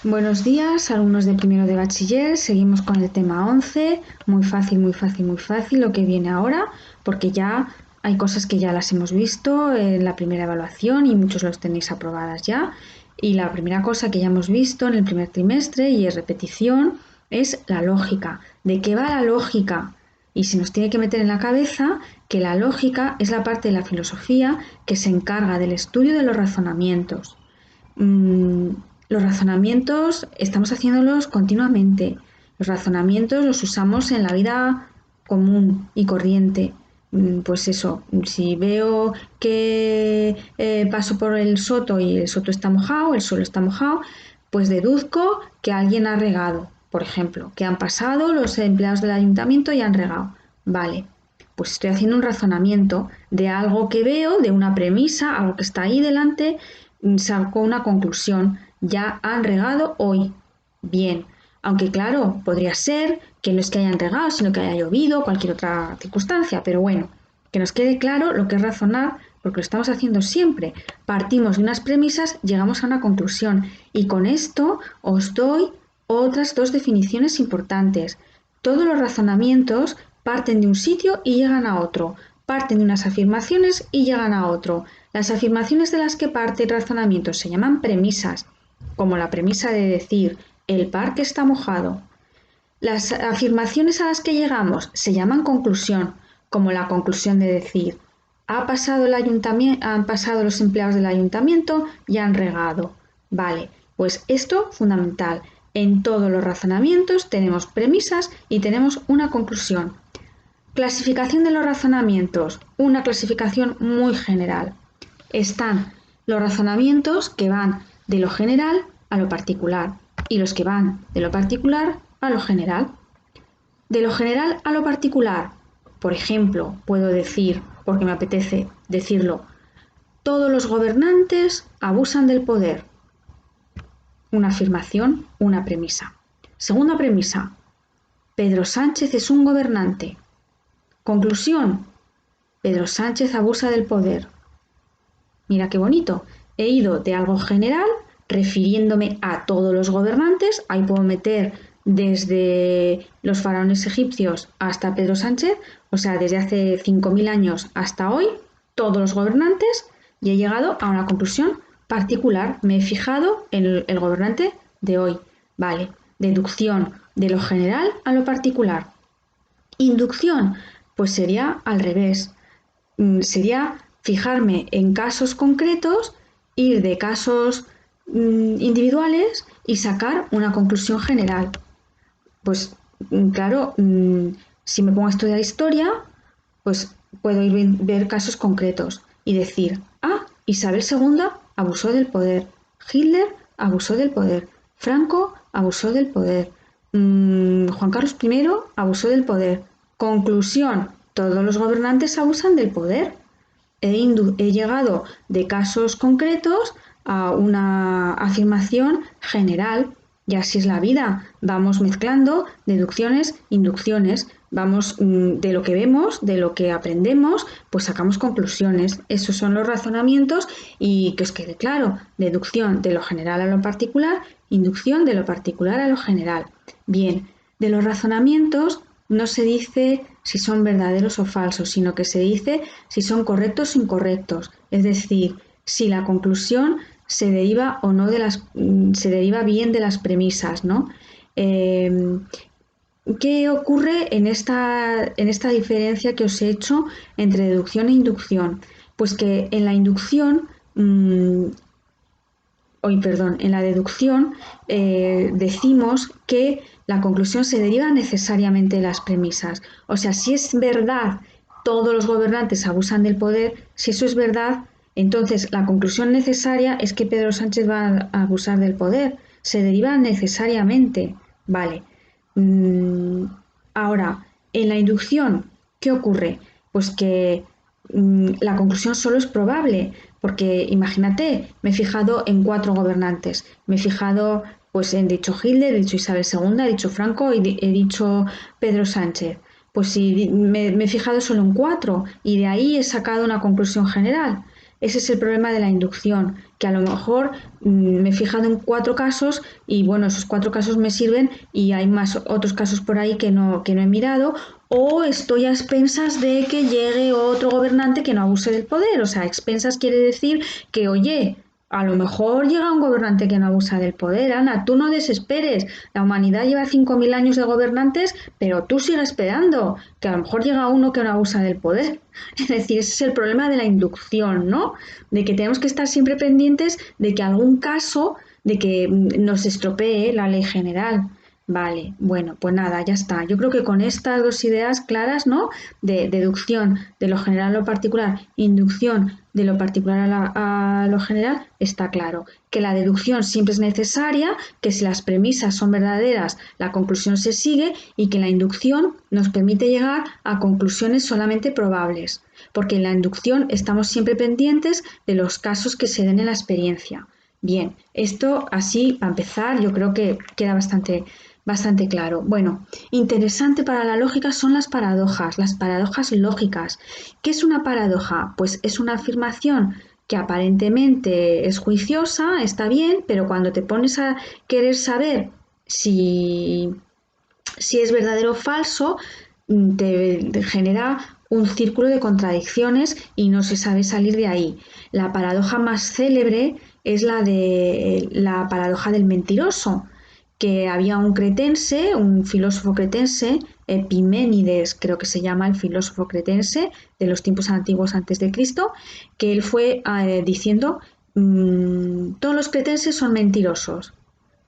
Buenos días, alumnos de primero de bachiller. Seguimos con el tema 11. Muy fácil, muy fácil, muy fácil lo que viene ahora, porque ya hay cosas que ya las hemos visto en la primera evaluación y muchos los tenéis aprobadas ya. Y la primera cosa que ya hemos visto en el primer trimestre y es repetición es la lógica. ¿De qué va la lógica? Y se nos tiene que meter en la cabeza que la lógica es la parte de la filosofía que se encarga del estudio de los razonamientos. Los razonamientos estamos haciéndolos continuamente. Los razonamientos los usamos en la vida común y corriente. Pues eso, si veo que paso por el soto y el soto está mojado, el suelo está mojado, pues deduzco que alguien ha regado, por ejemplo, que han pasado los empleados del ayuntamiento y han regado. Vale, pues estoy haciendo un razonamiento de algo que veo, de una premisa, algo que está ahí delante, saco una conclusión. Ya han regado hoy. Bien, aunque claro, podría ser que no es que hayan regado, sino que haya llovido, cualquier otra circunstancia, pero bueno, que nos quede claro lo que es razonar, porque lo estamos haciendo siempre. Partimos de unas premisas, llegamos a una conclusión y con esto os doy otras dos definiciones importantes. Todos los razonamientos parten de un sitio y llegan a otro, parten de unas afirmaciones y llegan a otro. Las afirmaciones de las que parte el razonamiento se llaman premisas, como la premisa de decir el parque está mojado. Las afirmaciones a las que llegamos se llaman conclusión, como la conclusión de decir han pasado los empleados del ayuntamiento y han regado. Vale, pues esto fundamental. En todos los razonamientos tenemos premisas y tenemos una conclusión. Clasificación de los razonamientos, una clasificación muy general. Están los razonamientos que van de lo general a lo particular y los que van de lo particular a lo general. De lo general a lo particular, por ejemplo, puedo decir, porque me apetece decirlo, todos los gobernantes abusan del poder. Una afirmación, una premisa. Segunda premisa, Pedro Sánchez es un gobernante. Conclusión, Pedro Sánchez abusa del poder. Mira qué bonito. He ido de algo general, refiriéndome a todos los gobernantes. Ahí puedo meter desde los faraones egipcios hasta Pedro Sánchez, o sea, desde hace 5.000 años hasta hoy, todos los gobernantes, y he llegado a una conclusión particular. Me he fijado en el gobernante de hoy. Vale, deducción de lo general a lo particular. Inducción, pues sería al revés. Sería fijarme en casos concretos, ir de casos individuales y sacar una conclusión general. Pues claro, si me pongo a estudiar historia, pues puedo ver casos concretos y decir, Isabel II abusó del poder, Hitler abusó del poder, Franco abusó del poder, Juan Carlos I abusó del poder. Conclusión, todos los gobernantes abusan del poder. He llegado de casos concretos a una afirmación general y así es la vida. Vamos mezclando deducciones, inducciones, vamos de lo que vemos, de lo que aprendemos, pues sacamos conclusiones. Esos son los razonamientos y que os quede claro, deducción de lo general a lo particular, inducción de lo particular a lo general. Bien, de los razonamientos no se dice si son verdaderos o falsos, sino que se dice si son correctos o incorrectos. Es decir, si la conclusión se deriva o no se deriva bien de las premisas, ¿no? ¿Qué ocurre en esta diferencia que os he hecho entre deducción e inducción? Pues que en la inducción, en la deducción decimos que la conclusión se deriva necesariamente de las premisas. O sea, si es verdad todos los gobernantes abusan del poder, si eso es verdad, entonces la conclusión necesaria es que Pedro Sánchez va a abusar del poder. Se deriva necesariamente. Vale. Ahora, en la inducción, ¿qué ocurre? Pues que la conclusión solo es probable, porque imagínate, me he fijado en 4 gobernantes, me he fijado pues he dicho Hitler, he dicho Isabel II, he dicho Franco y he dicho Pedro Sánchez. Pues si me he fijado solo en 4 y de ahí he sacado una conclusión general. Ese es el problema de la inducción, que a lo mejor me he fijado en 4 casos y bueno, esos 4 casos me sirven y hay más otros casos por ahí que no he mirado, o estoy a expensas de que llegue otro gobernante que no abuse del poder. O sea, a expensas quiere decir que, oye, a lo mejor llega un gobernante que no abusa del poder. Ana, tú no desesperes. La humanidad lleva 5.000 años de gobernantes, pero tú sigues esperando, que a lo mejor llega uno que no abusa del poder. Es decir, ese es el problema de la inducción, ¿no? De que tenemos que estar siempre pendientes de que algún caso, de que nos estropee la ley general. Vale, bueno, pues nada, ya está. Yo creo que con estas 2 ideas claras, ¿no? De deducción de lo general a lo particular, inducción de lo particular a lo general, está claro. Que la deducción siempre es necesaria, que si las premisas son verdaderas, la conclusión se sigue y que la inducción nos permite llegar a conclusiones solamente probables. Porque en la inducción estamos siempre pendientes de los casos que se den en la experiencia. Bien, esto así, para empezar, yo creo que queda bastante claro. Bueno, interesante para la lógica son las paradojas lógicas. ¿Qué es una paradoja? Pues es una afirmación que aparentemente es juiciosa, está bien, pero cuando te pones a querer saber si es verdadero o falso, te genera un círculo de contradicciones y no se sabe salir de ahí. La paradoja más célebre es la de la paradoja del mentiroso, que había un cretense, un filósofo cretense, Epiménides creo que se llama el filósofo cretense de los tiempos antiguos antes de Cristo, que él fue diciendo todos los cretenses son mentirosos.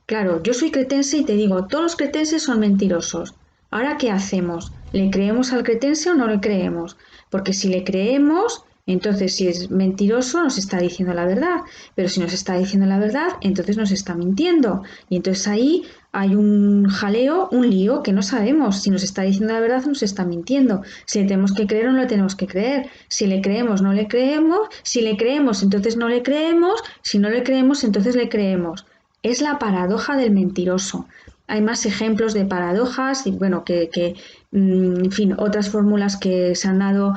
Claro, yo soy cretense y te digo, todos los cretenses son mentirosos. ¿Ahora qué hacemos? ¿Le creemos al cretense o no le creemos? Porque si le creemos, entonces si es mentiroso nos está diciendo la verdad. Pero si nos está diciendo la verdad, entonces nos está mintiendo. Y entonces ahí hay un jaleo, un lío que no sabemos. Si nos está diciendo la verdad, nos está mintiendo. Si le tenemos que creer o no le tenemos que creer. Si le creemos, no le creemos. Si le creemos, entonces no le creemos. Si no le creemos, entonces le creemos. Es la paradoja del mentiroso. Hay más ejemplos de paradojas y bueno, en fin, otras fórmulas que se han dado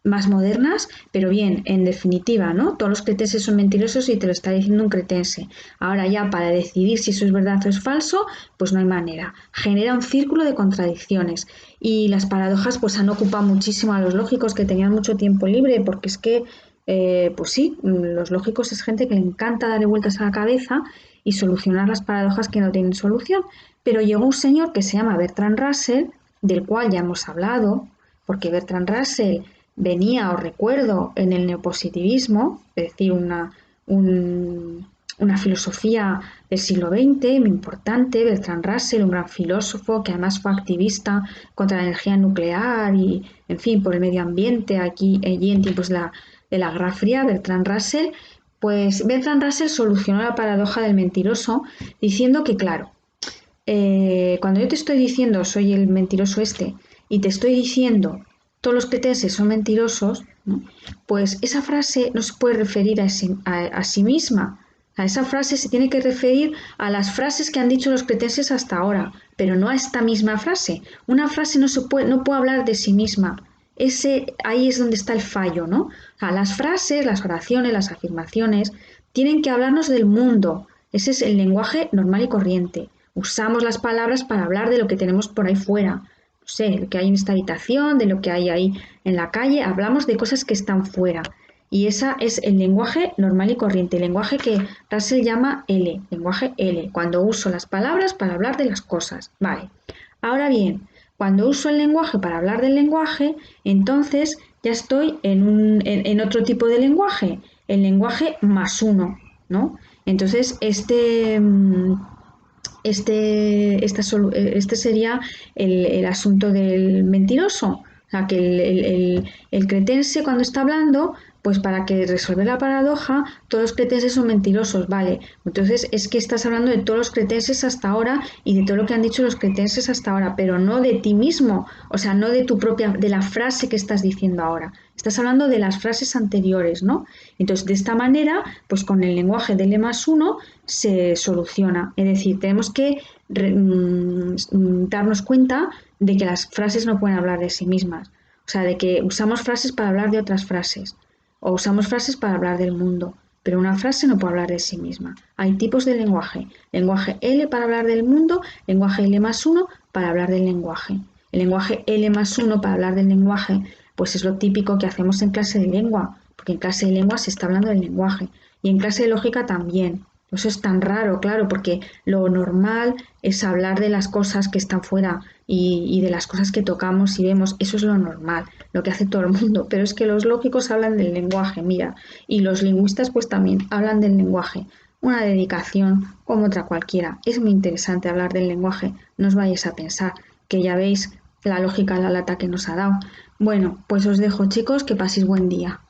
más modernas, pero bien, en definitiva, ¿no? Todos los cretenses son mentirosos y te lo está diciendo un cretense. Ahora ya para decidir si eso es verdad o es falso, pues no hay manera. Genera un círculo de contradicciones y las paradojas pues han ocupado muchísimo a los lógicos que tenían mucho tiempo libre, porque es que pues sí, los lógicos es gente que le encanta darle vueltas a la cabeza y solucionar las paradojas que no tienen solución. Pero llegó un señor que se llama Bertrand Russell, del cual ya hemos hablado, porque Bertrand Russell venía, os recuerdo, en el neopositivismo, es decir, una filosofía del siglo XX muy importante. Bertrand Russell, un gran filósofo que además fue activista contra la energía nuclear y, en fin, por el medio ambiente allí en tiempos de la Guerra Fría. Bertrand Russell, pues Bertrand Russell solucionó la paradoja del mentiroso diciendo que, claro, cuando yo te estoy diciendo soy el mentiroso este y te estoy diciendo todos los cretenses son mentirosos, ¿no? Pues esa frase no se puede referir a sí misma. A esa frase se tiene que referir a las frases que han dicho los cretenses hasta ahora, pero no a esta misma frase. Una frase no puede hablar de sí misma. Ahí es donde está el fallo, ¿no? O sea, las frases, las oraciones, las afirmaciones tienen que hablarnos del mundo. Ese es el lenguaje normal y corriente. Usamos las palabras para hablar de lo que tenemos por ahí fuera. No sé, lo que hay en esta habitación, de lo que hay ahí en la calle. Hablamos de cosas que están fuera. Y esa es el lenguaje normal y corriente, el lenguaje que Russell llama L, lenguaje L, cuando uso las palabras para hablar de las cosas. Vale. Ahora bien, cuando uso el lenguaje para hablar del lenguaje, entonces ya estoy en otro tipo de lenguaje, el lenguaje +1, ¿no? Entonces, este sería el asunto del mentiroso. O sea, que el cretense cuando está hablando, pues para que resolver la paradoja, todos los cretenses son mentirosos, vale. Entonces es que estás hablando de todos los cretenses hasta ahora y de todo lo que han dicho los cretenses hasta ahora, pero no de ti mismo, o sea, no de tu propia, de la frase que estás diciendo ahora. Estás hablando de las frases anteriores, ¿no? Entonces, de esta manera, pues con el lenguaje del E+1 se soluciona. Es decir, tenemos que darnos cuenta de que las frases no pueden hablar de sí mismas. O sea, de que usamos frases para hablar de otras frases o usamos frases para hablar del mundo. pero una frase no puede hablar de sí misma. Hay tipos de lenguaje. Lenguaje L para hablar del mundo, lenguaje L+1 para hablar del lenguaje. El lenguaje L+1 para hablar del lenguaje, pues es lo típico que hacemos en clase de lengua, porque en clase de lengua se está hablando del lenguaje. Y en clase de lógica también. Eso es tan raro, claro, porque lo normal es hablar de las cosas que están fuera y de las cosas que tocamos y vemos. Eso es lo normal, lo que hace todo el mundo. Pero es que los lógicos hablan del lenguaje, mira, y los lingüistas pues también hablan del lenguaje. Una dedicación como otra cualquiera. Es muy interesante hablar del lenguaje. No os vayáis a pensar que ya veis la lógica, la lata que nos ha dado. Bueno, pues os dejo chicos, que paséis buen día.